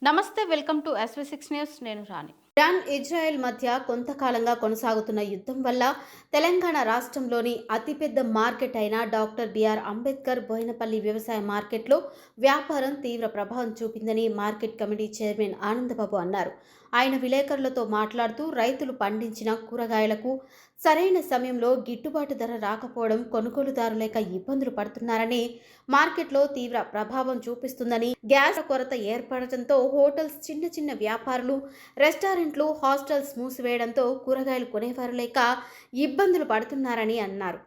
నమస్తే, welcome to SV6 news. నేను రాణి. Iran Israel మధ్య కొంతకాలంగా కొనసాగుతున్న యుద్ధం వల్ల తెలంగాణ రాష్ట్రంలోని అతిపెద్ద మార్కెట్ అయిన డాక్టర్ బిఆర్ అంబేద్కర్ బోయినపల్లి వ్యవసాయ మార్కెట్లో వ్యాపారం తీవ్ర ప్రభావం చూపిందని మార్కెట్ కమిటీ చైర్మన్ ఆనందబాబు అన్నారు. ఆయన విలేకరులతో మాట్లాడుతూ రైతులు పండించిన కూరగాయలకు సరైన సమయంలో గిట్టుబాటు ధర రాకపోవడం కొనుగోలుదారులేక ఇబ్బందులు పడుతున్నారని, మార్కెట్లో తీవ్ర ప్రభావం చూపిస్తుందని, గ్యాస్ కొరత ఏర్పడటంతో హోటల్స్, చిన్న చిన్న వ్యాపారులు, రెస్టారెంట్లు, హాస్టల్స్ మూసివేయడంతో కూరగాయలు కొనేవారు లేక ఇబ్బందులు పడుతున్నారని అన్నారు.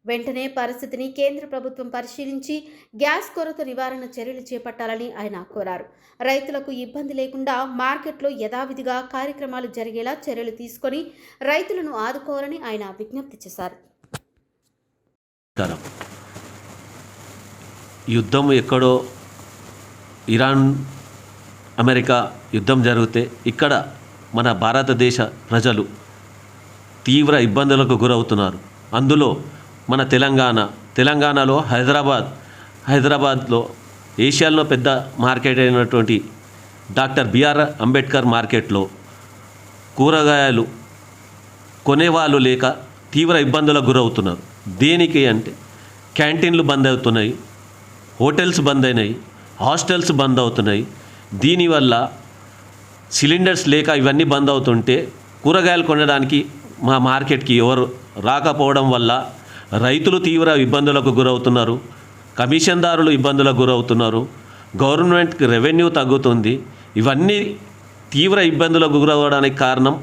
వెంటనే పరిస్థితిని కేంద్ర ప్రభుత్వం పరిశీలించి గ్యాస్ కొరత నివారణ చర్యలు చేపట్టాలని ఆయన కోరారు. రైతులకు ఇబ్బంది లేకుండా మార్కెట్లో యథావిధిగా కార్యక్రమాలు జరిగేలా చర్యలు తీసుకొని రైతులను ఆదుకోవాలని ఆయన విజ్ఞప్తి చేశారు. యుద్ధం ఎక్కడో ఇరాన్ అమెరికా యుద్ధం జరిగితే ఇక్కడ మన భారతదేశ ప్రజలు తీవ్ర ఇబ్బందులకు గురవుతున్నారు. అందులో మన తెలంగాణలో హైదరాబాద్లో ఏషియాలో పెద్ద మార్కెట్ అయినటువంటి డాక్టర్ బిఆర్ అంబేద్కర్ మార్కెట్లో కూరగాయలు కొనేవాళ్ళు లేక తీవ్ర ఇబ్బందులకు గురవుతున్నారు. దేనికి అంటే క్యాంటీన్లు బంద్ అవుతున్నాయి, హోటల్స్ బంద్ అయినాయి, హాస్టల్స్ బంద్ అవుతున్నాయి. దీనివల్ల సిలిండర్స్ లేక ఇవన్నీ బంద్ అవుతుంటే కూరగాయలు కొనడానికి మా మార్కెట్కి ఎవరు రాకపోవడం వల్ల రైతులు తీవ్ర ఇబ్బందులకు గురవుతున్నారు, కమిషన్దారులు ఇబ్బందులకు గురవుతున్నారు, గవర్నమెంట్కి రెవెన్యూ తగ్గుతుంది. ఇవన్నీ తీవ్ర ఇబ్బందులకు గురవడానికి కారణం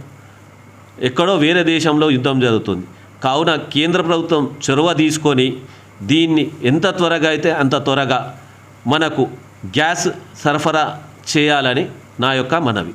ఎక్కడో వేరే దేశంలో యుద్ధం జరుగుతుంది. కావున కేంద్ర ప్రభుత్వం చొరవ తీసుకొని దీన్ని ఎంత త్వరగా అయితే అంత త్వరగా మనకు గ్యాస్ సరఫరా చేయాలని నా యొక్క మనవి.